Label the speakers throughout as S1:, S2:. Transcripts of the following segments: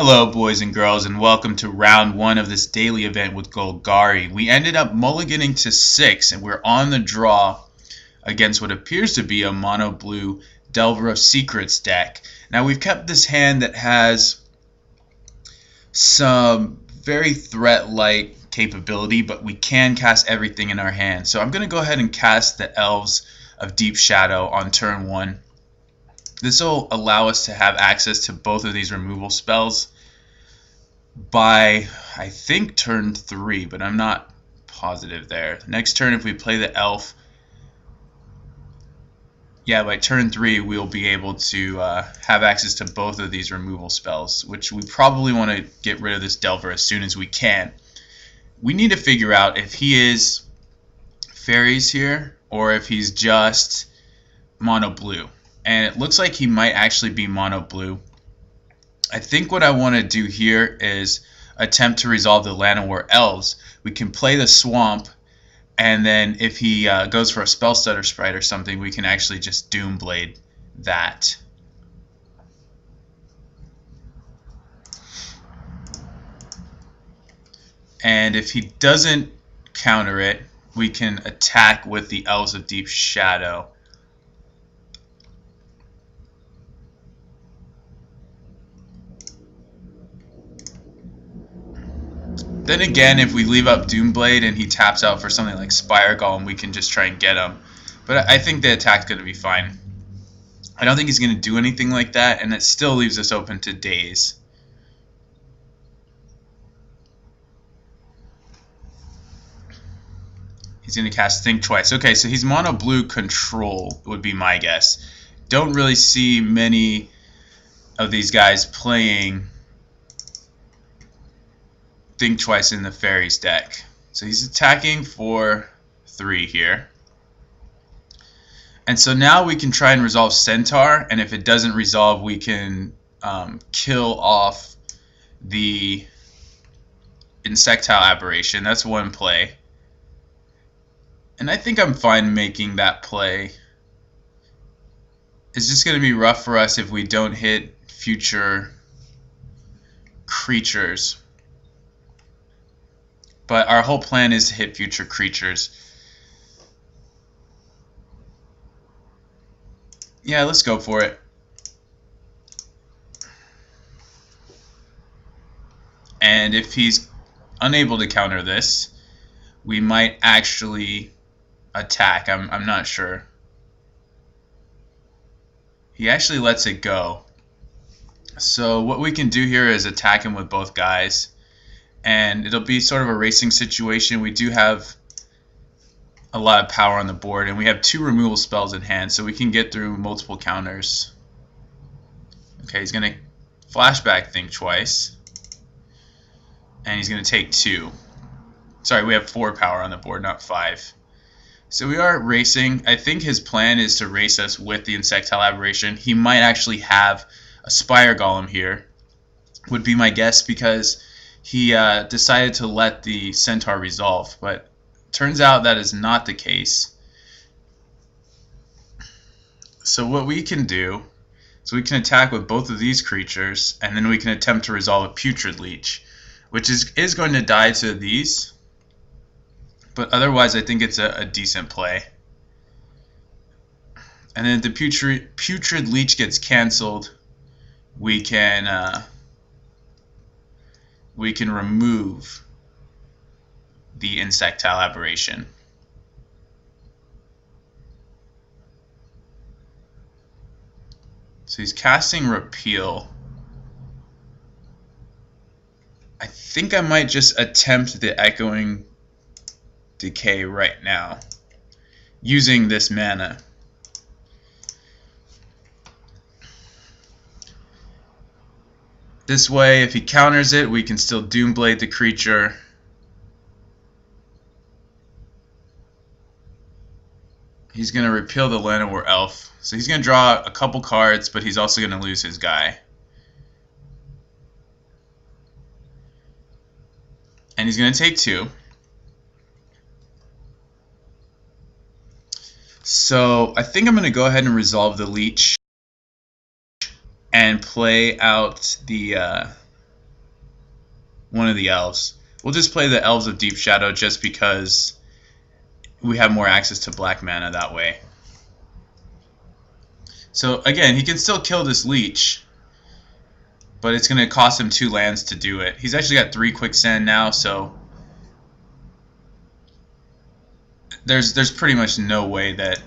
S1: Hello boys and girls, and welcome to round 1 of this daily event with Golgari. We ended up mulliganing to 6 and we're on the draw against what appears to be a mono blue Delver of Secrets deck. Now we've kept this hand that has some very threat-like capability, but we can cast everything in our hand. So I'm going to go ahead and cast the Elves of Deep Shadow on turn 1. This will allow us to have access to both of these removal spells by, I think, turn 3, but I'm not positive there. Next turn, if we play the elf, by turn 3 we'll be able to have access to both of these removal spells, which we probably want to get rid of this Delver as soon as we can. We need to figure out if he is fairies here or if he's just mono blue. And it looks like he might actually be mono blue. I think what I want to do here is attempt to resolve the Llanowar Elves. We can play the Swamp, and then if he goes for a Spell Stutter Sprite or something, we can actually just Doomblade that. And if he doesn't counter it, we can attack with the Elves of Deep Shadow. Then again, if we leave up Doomblade and he taps out for something like Spire Golem, we can just try and get him. But I think the attack's going to be fine. I don't think he's going to do anything like that, and it still leaves us open to Daze. He's going to cast Think Twice. Okay, so he's mono blue control would be my guess. Don't really see many of these guys playing Think Twice in the Fairies deck. So he's attacking for 3 here. And so now we can try and resolve Centaur, and if it doesn't resolve, we can kill off the Insectile Aberration. That's one play. And I think I'm fine making that play. It's just going to be rough for us if we don't hit future creatures. But our whole plan is to hit future creatures. Yeah, let's go for it. And if he's unable to counter this, we might actually attack. I'm not sure. He actually lets it go. So what we can do here is attack him with both guys. And it'll be sort of a racing situation. We do have a lot of power on the board, and we have 2 removal spells in hand, so we can get through multiple counters. Okay, he's going to flashback Think Twice, and he's going to take 2. Sorry, we have 4 power on the board, not 5. So we are racing. I think his plan is to race us with the Insectile Aberration. He might actually have a Spire Golem here, would be my guess, because he decided to let the Centaur resolve, but turns out that is not the case. So what we can do is we can attack with both of these creatures, and then we can attempt to resolve a Putrid Leech, which is going to die to these, but otherwise I think it's a decent play. And then if the Putrid Leech gets cancelled, we can remove the Insectile Aberration. So he's casting Repeal. I think I might just attempt the Echoing Decay right now, using this mana. This way, if he counters it, we can still Doomblade the creature. He's going to repeal the Llanowar Elf. So he's going to draw a couple cards, but he's also going to lose his guy. And he's going to take 2. So I think I'm going to go ahead and resolve the Leech and play out the one of the elves. We'll just play the Elves of Deep Shadow just because we have more access to black mana that way. So again, he can still kill this leech, but it's going to cost him 2 lands to do it. He's actually got 3 quicksand now, so there's pretty much no way that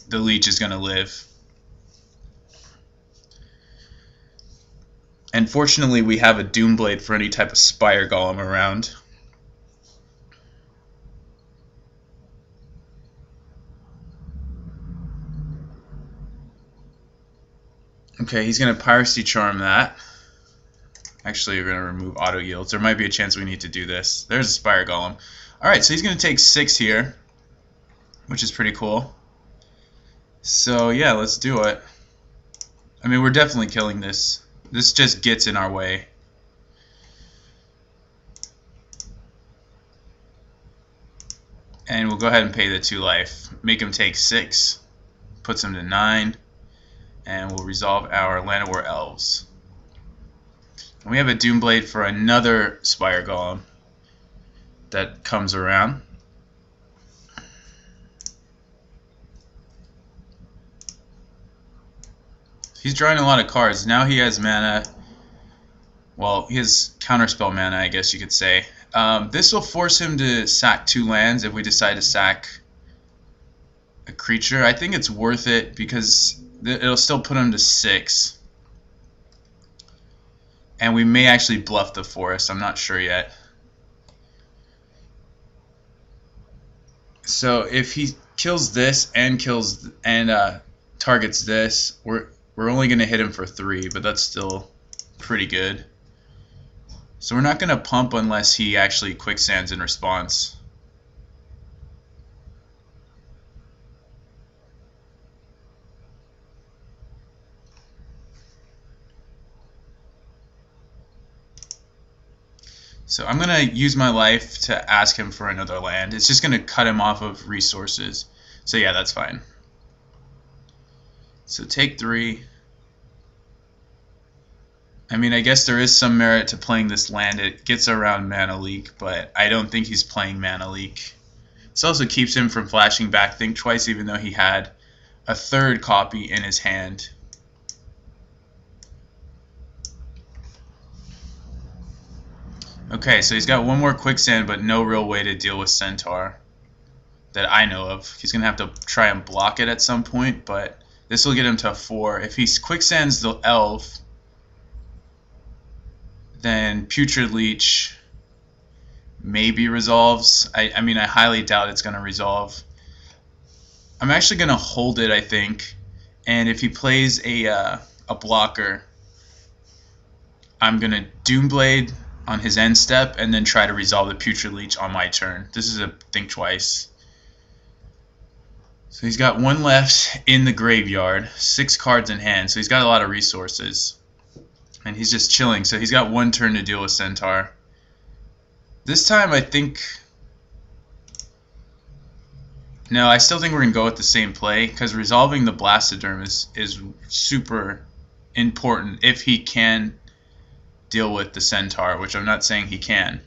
S1: the leech is going to live. And fortunately, we have a Doomblade for any type of Spire Golem around. Okay, he's going to Piracy Charm that. Actually, we're going to remove auto yields. There might be a chance we need to do this. There's a Spire Golem. Alright, so he's going to take 6 here, which is pretty cool. So yeah, let's do it. I mean, we're definitely killing this. This just gets in our way. And we'll go ahead and pay the 2 life. Make him take 6. Puts him to 9. And we'll resolve our Llanowar Elves. And we have a Doomblade for another Spire Golem that comes around. He's drawing a lot of cards. Now he has mana. Well, he has counterspell mana, I guess you could say. This will force him to sack 2 lands if we decide to sack a creature. I think it's worth it because it'll still put him to 6. And we may actually bluff the forest. I'm not sure yet. So if he kills this and targets this, we're only going to hit him for 3, but that's still pretty good. So we're not going to pump unless he actually quicksands in response. So I'm going to use my life to ask him for another land. It's just going to cut him off of resources. So yeah, that's fine. So take 3. I mean, I guess there is some merit to playing this land. It gets around Mana Leak, but I don't think he's playing Mana Leak. This also keeps him from flashing back Think Twice, even though he had a 3rd copy in his hand. Okay, so he's got 1 more quicksand, but no real way to deal with Centaur that I know of. He's going to have to try and block it at some point, but this will get him to 4. If he quicksands the elf, then Putrid Leech maybe resolves. I mean, I highly doubt it's going to resolve. I'm actually going to hold it, I think. And if he plays a blocker, I'm going to Doomblade on his end step and then try to resolve the Putrid Leech on my turn. This is a Think Twice. So he's got 1 left in the graveyard, 6 cards in hand, so he's got a lot of resources. And he's just chilling, so he's got 1 turn to deal with Centaur. This time I think... No, I still think we're going to go with the same play, because resolving the Blastoderm is super important if he can deal with the Centaur, which I'm not saying he can.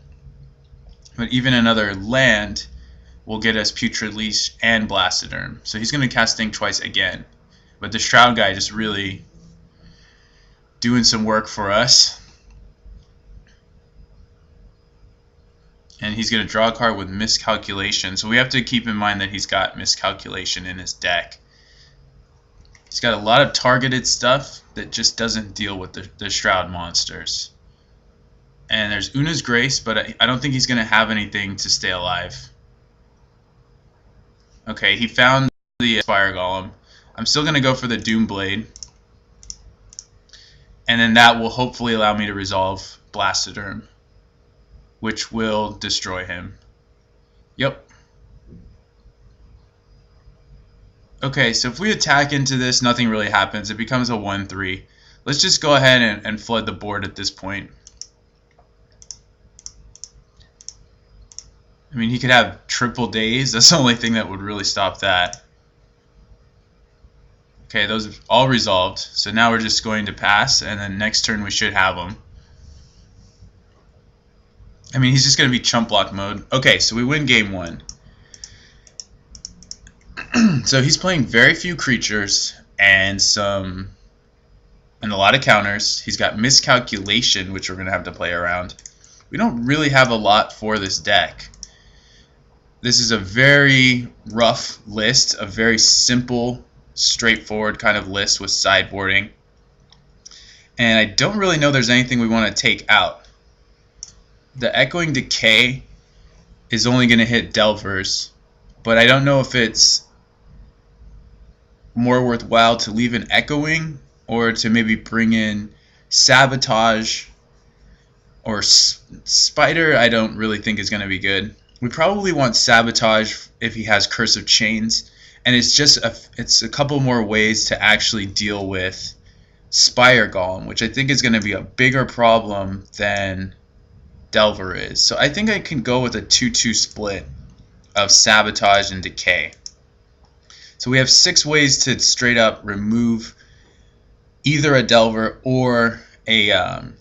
S1: But even another land will get us Putrid Leech and Blastoderm. So he's going to cast Think Twice again. But the Shroud guy just really doing some work for us. And he's going to draw a card with Miscalculation. So we have to keep in mind that he's got Miscalculation in his deck. He's got a lot of targeted stuff that just doesn't deal with the Shroud monsters. And there's Una's Grace, but I don't think he's going to have anything to stay alive. Okay, he found the Spire Golem. I'm still going to go for the Doomblade. And then that will hopefully allow me to resolve Blastoderm, which will destroy him. Yep. Okay, so if we attack into this, nothing really happens. It becomes a 1-3. Let's just go ahead and flood the board at this point. I mean, he could have triple days. That's the only thing that would really stop that. Okay, those are all resolved. So now we're just going to pass, and then next turn we should have them. I mean, he's just going to be chump block mode. Okay, so we win game 1. So he's playing very few creatures and a lot of counters. He's got miscalculation, which we're going to have to play around. We don't really have a lot for this deck. This is a very rough list, a very simple, straightforward kind of list with sideboarding. And I don't really know there's anything we want to take out. The Echoing Decay is only going to hit Delvers, but I don't know if it's more worthwhile to leave an Echoing or to maybe bring in Sabotage or Spider. I don't really think is going to be good. We probably want Sabotage if he has Curse of Chains, and it's a couple more ways to actually deal with Spire Golem, which I think is going to be a bigger problem than Delver is. So I think I can go with a 2-2 split of Sabotage and Decay. So we have 6 ways to straight up remove either a Delver or a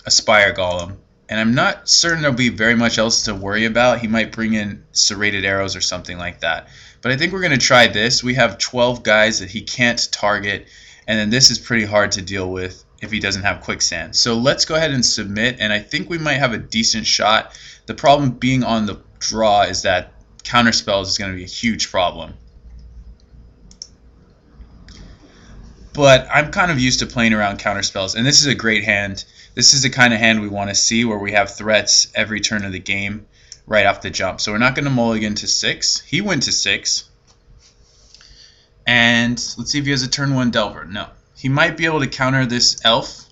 S1: Spire Golem. And I'm not certain there'll be very much else to worry about. He might bring in Serrated Arrows or something like that. But I think we're going to try this. We have 12 guys that he can't target, and then this is pretty hard to deal with if he doesn't have Quicksand. So let's go ahead and submit, and I think we might have a decent shot. The problem being on the draw is that Counterspells is going to be a huge problem. But I'm kind of used to playing around Counterspells, and this is a great hand. This is the kind of hand we want to see where we have threats every turn of the game right off the jump. So we're not going to mulligan to 6. He went to 6. And let's see if he has a turn 1 Delver. No. He might be able to counter this Elf,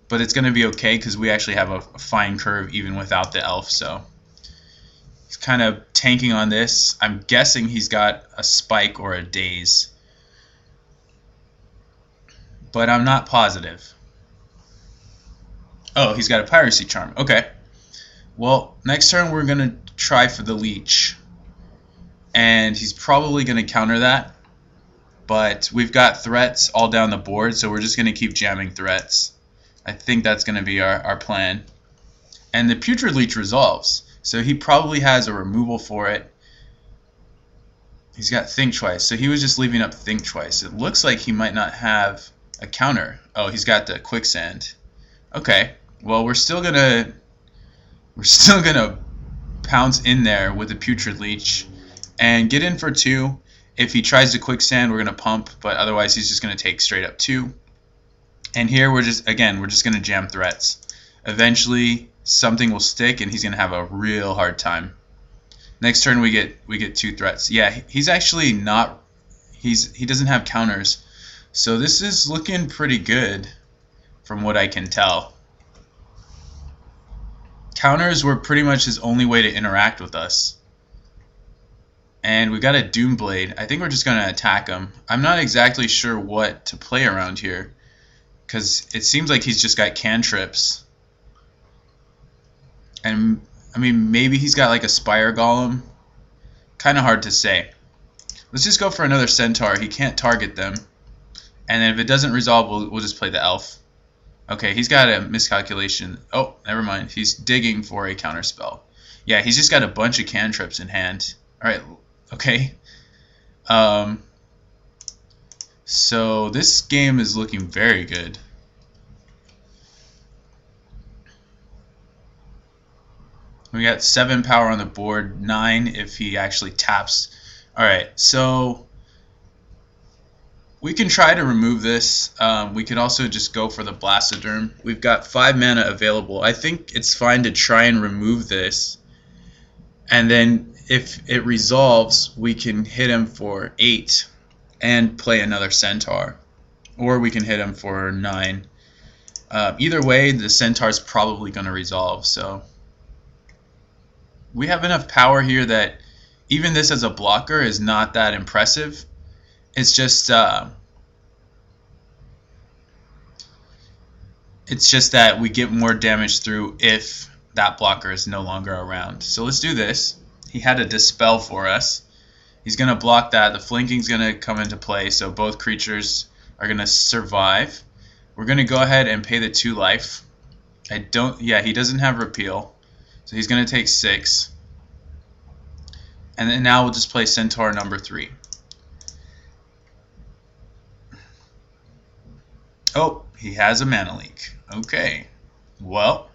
S1: but it's going to be okay because we actually have a fine curve even without the Elf. So he's kind of tanking on this. I'm guessing he's got a Spike or a Daze, but I'm not positive. Oh, he's got a Piracy Charm. Okay. Well, next turn we're going to try for the Leech. And he's probably going to counter that. But we've got threats all down the board, so we're just going to keep jamming threats. I think that's going to be our plan. And the Putrid Leech resolves. So he probably has a removal for it. He's got Think Twice. So he was just leaving up Think Twice. It looks like he might not have a counter. Oh, he's got the Quicksand. Okay. Well, we're still gonna pounce in there with the Putrid Leech and get in for 2. If he tries to Quicksand, we're gonna pump, but otherwise he's just gonna take straight up 2. And here we're just gonna jam threats. Eventually something will stick and he's gonna have a real hard time. Next turn we get 2 threats. Yeah, he's actually not. He doesn't have counters, so this is looking pretty good from what I can tell. Counters were pretty much his only way to interact with us. And we got a Doomblade. I think we're just going to attack him. I'm not exactly sure what to play around here, because it seems like he's just got cantrips. And, I mean, maybe he's got like a Spire Golem. Kind of hard to say. Let's just go for another Centaur. He can't target them. And then if it doesn't resolve, we'll just play the Elf. Okay, he's got a miscalculation. Oh, never mind. He's digging for a counterspell. Yeah, he's just got a bunch of cantrips in hand. Alright, okay. So this game is looking very good. We got 7 power on the board, 9 if he actually taps. Alright, so we can try to remove this. We could also just go for the Blastoderm. We've got 5 mana available. I think it's fine to try and remove this. And then if it resolves, we can hit him for 8 and play another Centaur. Or we can hit him for 9. Either way, the Centaur's probably going to resolve. So we have enough power here that even this as a blocker is not that impressive. It's just that we get more damage through if that blocker is no longer around. So let's do this. He had a Dispel for us. He's going to block that. The flanking's going to come into play, so both creatures are going to survive. We're going to go ahead and pay the 2 life. Yeah, he doesn't have Repeal. So he's going to take 6. And then now we'll just play Centaur number 3. Oh, he has a mana leak. Okay. Well,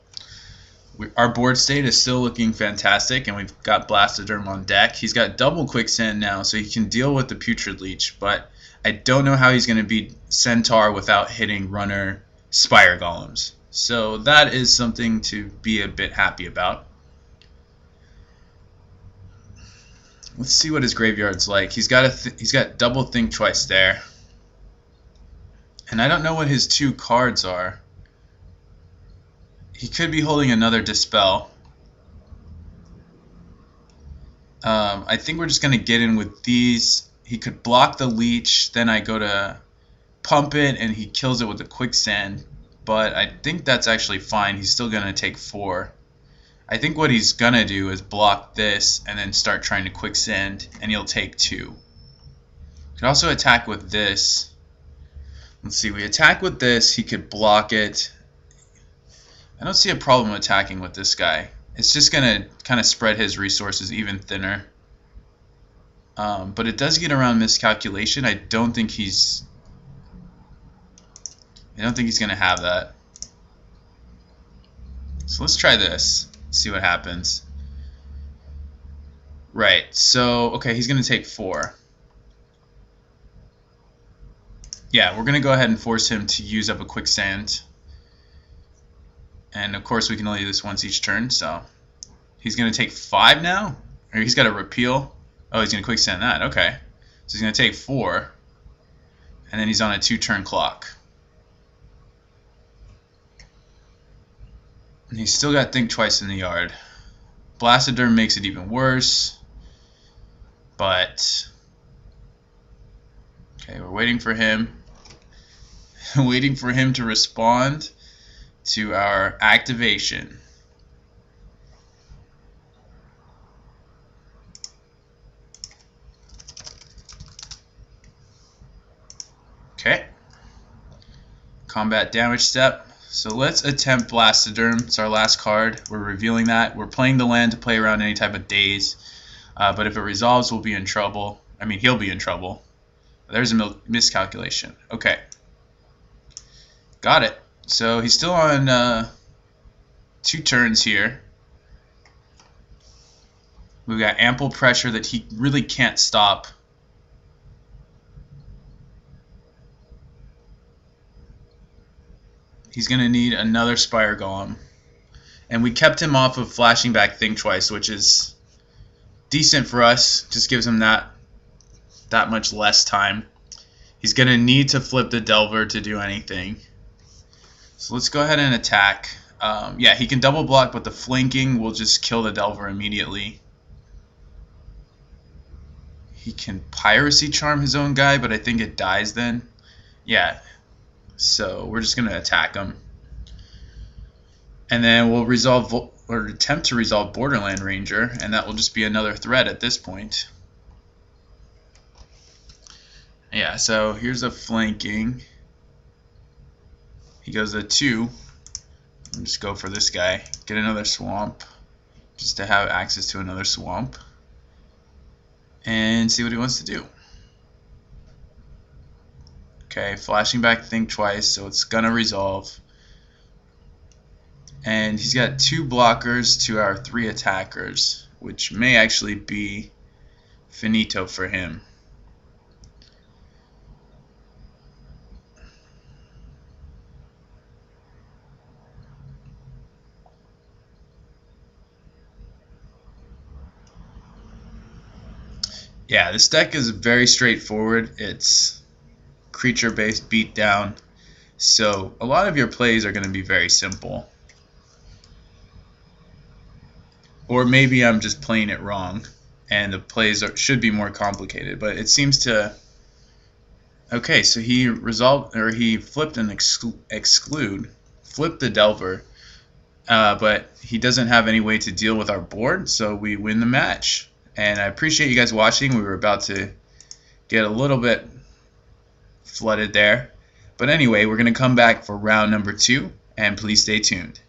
S1: our board state is still looking fantastic, and we've got Blastoderm on deck. He's got double Quicksand now, so he can deal with the Putrid Leech, but I don't know how he's going to beat Centaur without hitting Runner Spire Golems. So that is something to be a bit happy about. Let's see what his graveyard's like. He's got double Think Twice there. And I don't know what his 2 cards are. He could be holding another Dispel. I think we're just going to get in with these. He could block the Leech, then I go to pump it, and he kills it with a Quicksand. But I think that's actually fine. He's still going to take 4. I think what he's going to do is block this and then start trying to Quicksand, and he'll take 2. You could also attack with this. Let's see, we attack with this, he could block it. I don't see a problem attacking with this guy. It's just going to kind of spread his resources even thinner. But it does get around Miscalculation. I don't think he's going to have that. So let's try this. See what happens. Right, so, okay, he's going to take 4. Yeah, we're going to go ahead and force him to use up a Quicksand. And of course we can only do this once each turn, so he's going to take 5 now? Or he's got to repeal? Oh, he's going to Quicksand that, okay. So he's going to take 4. And then he's on a 2-turn clock. And he's still got Think Twice in the yard. Blastoderm makes it even worse. But okay, we're waiting for him. Waiting for him to respond to our activation. Okay. Combat damage step. So let's attempt Blastoderm. It's our last card. We're revealing that. We're playing the land to play around any type of daze. But if it resolves, we'll be in trouble. I mean, he'll be in trouble. There's a miscalculation. Okay. Got it. So he's still on 2 turns here. We've got ample pressure that he really can't stop. He's going to need another Spire Golem. And we kept him off of flashing back Think Twice, which is decent for us. Just gives him that much less time. He's going to need to flip the Delver to do anything. So let's go ahead and attack. Yeah, he can double block, but the flanking will just kill the Delver immediately. He can Piracy Charm his own guy, but I think it dies then. Yeah, so we're just going to attack him. And then we'll resolve or attempt to resolve Borderland Ranger, and that will just be another threat at this point. Yeah, so here's a flanking. He goes to 2. I'll just go for this guy. Get another swamp, just to have access to another swamp. And see what he wants to do. Okay, flashing back Think Twice, so it's gonna resolve. And he's got 2 blockers to our 3 attackers, which may actually be finito for him. Yeah, this deck is very straightforward. It's creature-based beatdown, so a lot of your plays are going to be very simple. Or maybe I'm just playing it wrong, and the plays should be more complicated. But it seems to. Okay, so he flipped an exclude, flipped the Delver, but he doesn't have any way to deal with our board, so we win the match. And I appreciate you guys watching. We were about to get a little bit flooded there. But anyway, we're going to come back for round number 2, and please stay tuned.